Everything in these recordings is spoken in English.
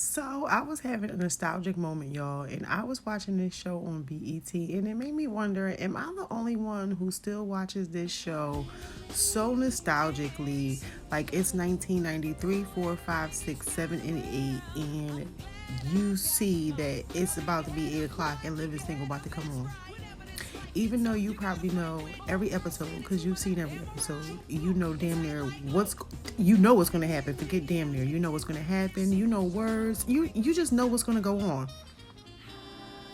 So I was having a nostalgic moment, y'all, and I was watching this show on BET, and it made me wonder, am I the only one who still watches this show so nostalgically? Like it's 1993, 4, 5, 6, 7, and 8, and you see that it's about to be 8 o'clock and Living Single about to come on. Even though you probably know every episode because you've seen every episode, you know damn near you know what's gonna happen. Forget damn near, you know what's gonna happen. You know words. You just know what's gonna go on.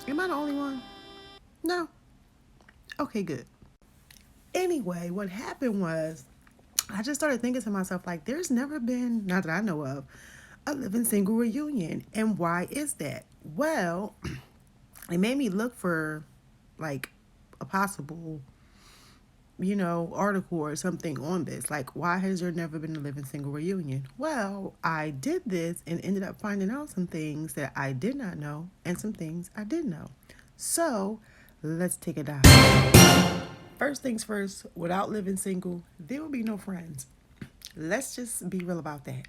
Am I the only one? No. Okay, good. Anyway, what happened was I just started thinking to myself like, there's never been, not that I know of, a Living Single reunion, and why is that? Well, it made me look for like a possible article or something on this. Like, why has there never been a Living Single reunion? Well, I did this and ended up finding out some things that I did not know and some things I did know. So, let's take a dive. First things first, without Living Single, there will be no friends. Let's just be real about that.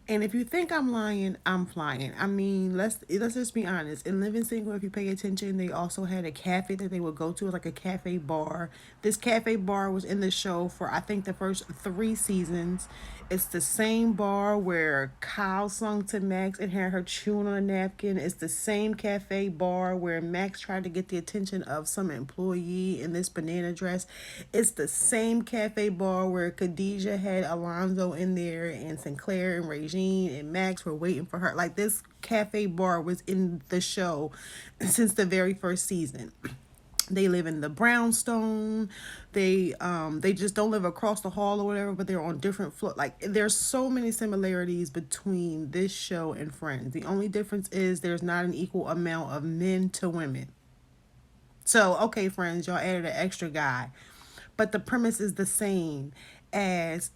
And if you think I'm lying, I'm flying. I mean, let's just be honest. In Living Single, if you pay attention, they also had a cafe that they would go to, like a cafe bar. This cafe bar was in the show for I think the first 3 seasons. It's the same bar where Kyle sung to Max and had her chewing on a napkin. It's the same cafe bar where Max tried to get the attention of some employee in this banana dress. It's the same cafe bar where Khadijah had Alonzo in there and Sinclair and Regine and Max were waiting for her. Like, this cafe bar was in the show since the very first season. They live in the brownstone. They just don't live across the hall or whatever, but they're on different floors. Like, there's so many similarities between this show and Friends. The only difference is there's not an equal amount of men to women. So, okay, Friends, y'all added an extra guy, but the premise is the same as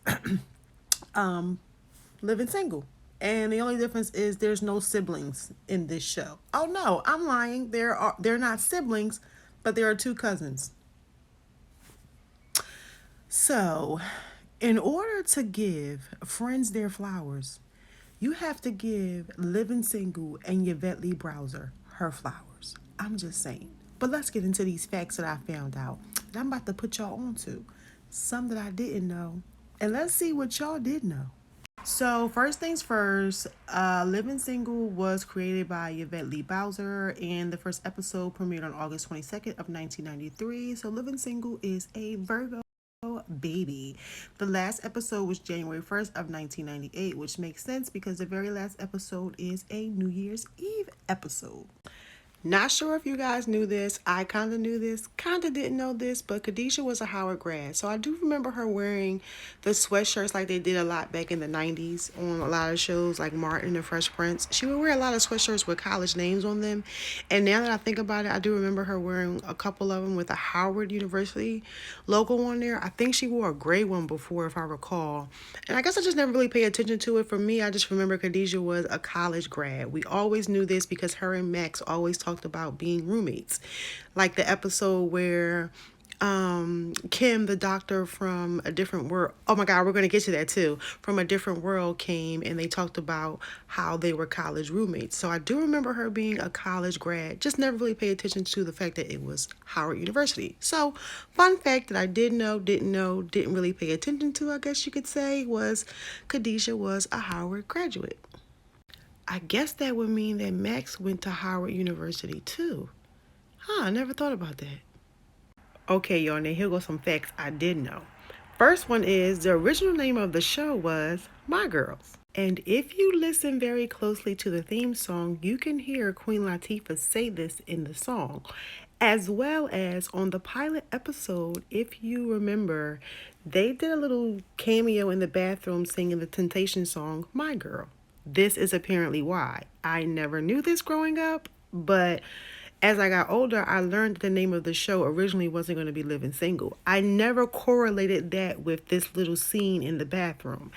Living Single. And the only difference is there's no siblings in this show. Oh no, I'm lying. They're not siblings, but there are two cousins. So, in order to give friends their flowers, you have to give Living Single and Yvette Lee Browser her flowers. I'm just saying. But let's get into these facts that I found out that I'm about to put y'all onto. Some that I didn't know. And let's see what y'all did know. So first things first, Living Single was created by Yvette Lee Bowser, and the first episode premiered on August 22nd of 1993. So Living Single is a Virgo baby. The last episode was January 1st of 1998, which makes sense because the very last episode is a New Year's Eve episode. Not sure if you guys knew this. I kind of knew this, kind of didn't know this, but Khadijah was a Howard grad. So I do remember her wearing the sweatshirts like they did a lot back in the 90s on a lot of shows like Martin and Fresh Prince. She would wear a lot of sweatshirts with college names on them. And now that I think about it, I do remember her wearing a couple of them with a Howard University logo on there. I think she wore a gray one before, if I recall. And I guess I just never really paid attention to it. For me, I just remember Khadijah was a college grad. We always knew this because her and Max always talked about being roommates. Like the episode where Kim, the doctor from a different world, oh my god, we're going to get to that too, from a different world came and they talked about how they were college roommates. So I do remember her being a college grad, just never really paid attention to the fact that it was Howard University. So fun fact that I didn't know, didn't really pay attention to, I guess you could say, was Khadijah was a Howard graduate. I guess that would mean that Max went to Howard University too. I never thought about that. Okay, y'all, now here go some facts I did know. First one is the original name of the show was My Girls. And if you listen very closely to the theme song, you can hear Queen Latifah say this in the song. As well as on the pilot episode, if you remember, they did a little cameo in the bathroom singing the Temptation song, My Girl. This is apparently why. I never knew this growing up, but as I got older, I learned that the name of the show originally wasn't going to be Living Single. I never correlated that with this little scene in the bathroom.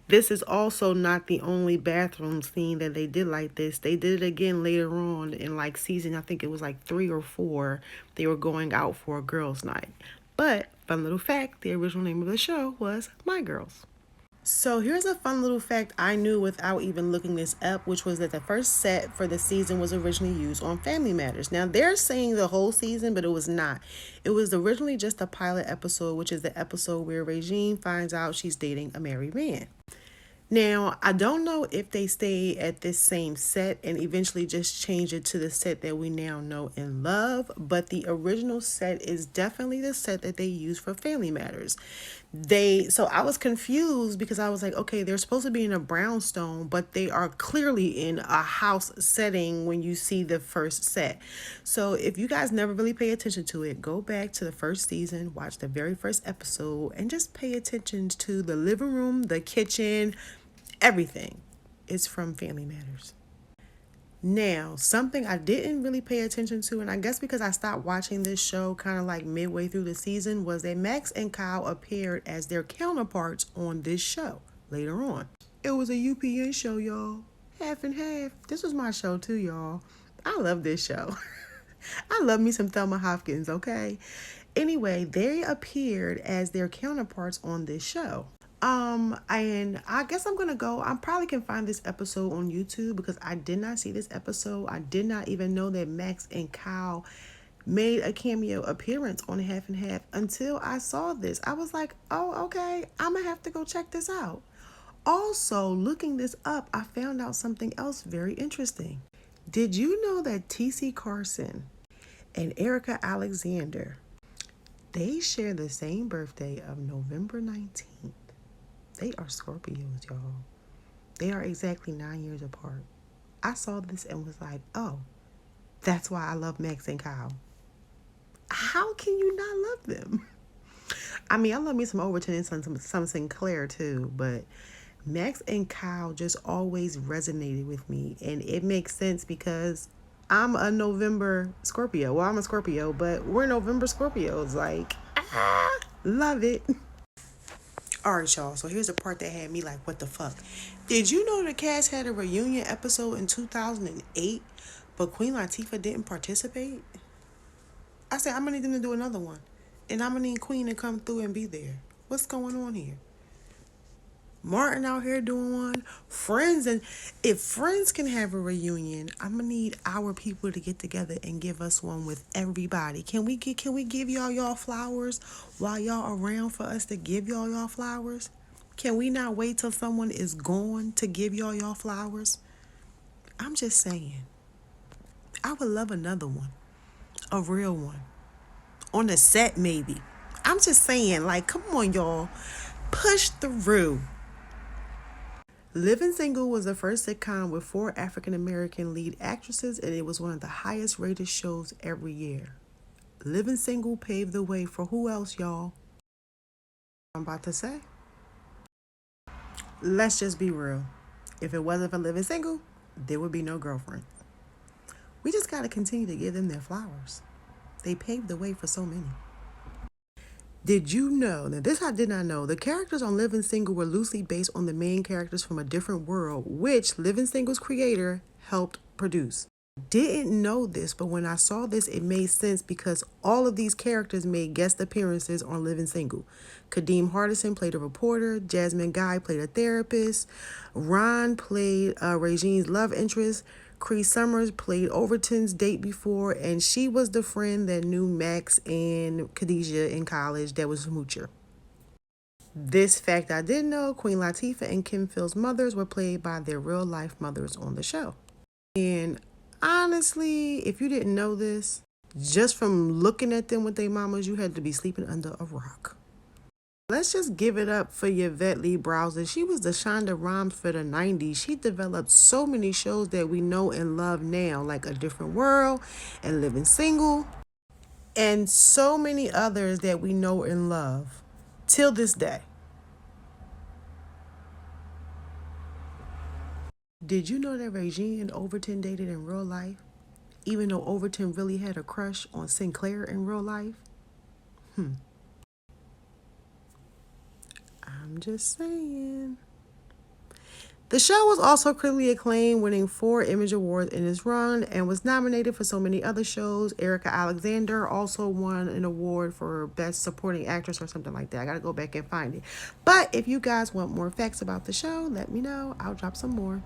This is also not the only bathroom scene that they did like this. They did it again later on in like season, I think it was like 3 or 4. They were going out for a girls' night. But, fun little fact, the original name of the show was My Girls. So here's a fun little fact I knew without even looking this up, which was that the first set for the season was originally used on Family Matters. Now they're saying the whole season, but it was not. It was originally just a pilot episode, which is the episode where Regine finds out she's dating a married man. Now, I don't know if they stayed at this same set and eventually just changed it to the set that we now know and love, but the original set is definitely the set that they use for Family Matters. So I was confused because I was like, okay, they're supposed to be in a brownstone, but they are clearly in a house setting when you see the first set. So if you guys never really pay attention to it, go back to the first season, watch the very first episode, and just pay attention to the living room, the kitchen, everything. It's from Family Matters. Now, something I didn't really pay attention to, and I guess because I stopped watching this show kind of like midway through the season, was that Max and Kyle appeared as their counterparts on this show later on. It was a UPN show, y'all. Half and half. This was my show too, y'all. I love this show. I love me some Thelma Hopkins, okay? Anyway, they appeared as their counterparts on this show. And I guess I probably can find this episode on YouTube because I did not see this episode. I did not even know that Max and Kyle made a cameo appearance on Half and Half until I saw this. I was like, oh, okay, I'm gonna have to go check this out. Also, looking this up, I found out something else very interesting. Did you know that T.C. Carson and Erica Alexander, they share the same birthday of November 19th? They are Scorpios, y'all. They are exactly 9 years apart. I saw this and was like, oh, that's why I love Max and Kyle. How can you not love them? I mean, I love me some Overton and some Sinclair too, but Max and Kyle just always resonated with me. And it makes sense because I'm a November Scorpio. Well, I'm a Scorpio, but we're November Scorpios. Like, love it. All right, y'all. So here's the part that had me like, what the fuck? Did you know the cast had a reunion episode in 2008, but Queen Latifah didn't participate? I said, I'm going to need them to do another one. And I'm going to need Queen to come through and be there. What's going on here? Martin out here doing one. Friends, and if Friends can have a reunion, I'm gonna need our people to get together and give us one with everybody. Can we give y'all flowers while y'all around for us to give y'all flowers? Can we not wait till someone is gone to give y'all flowers? I'm just saying. I would love another one. A real one. On the set maybe. I'm just saying, like, come on, y'all. Push through. Living Single was the first sitcom with 4 African American lead actresses, and it was one of the highest rated shows every year. Living Single paved the way for who else, y'all? I'm about to say. Let's just be real. If it wasn't for Living Single, there would be no Girlfriend. We just got to continue to give them their flowers. They paved the way for so many. Did you know, now this I did not know, the characters on Living Single were loosely based on the main characters from A Different World, which Living Single's creator helped produce. Didn't know this, but when I saw this, it made sense because all of these characters made guest appearances on Living Single. Kadeem Hardison played a reporter, Jasmine Guy played a therapist, Ron played Regine's love interest, Cree Summers played Overton's date before, and she was the friend that knew Max and Khadijah in college that was Moocher. This fact I did know, Queen Latifah and Kim Phil's mothers were played by their real-life mothers on the show. And honestly, if you didn't know this, just from looking at them with their mamas, you had to be sleeping under a rock. Let's just give it up for Yvette Lee Browser. She was the Shonda Rhimes for the 90s. She developed so many shows that we know and love now, like A Different World and Living Single, and so many others that we know and love till this day. Did you know that Regine and Overton dated in real life, even though Overton really had a crush on Sinclair in real life? I'm just saying. The show was also critically acclaimed, winning 4 Image Awards in its run, and was nominated for so many other shows. Erica Alexander also won an award for Best Supporting Actress or something like that. I gotta go back and find it. But if you guys want more facts about the show, let me know. I'll drop some more.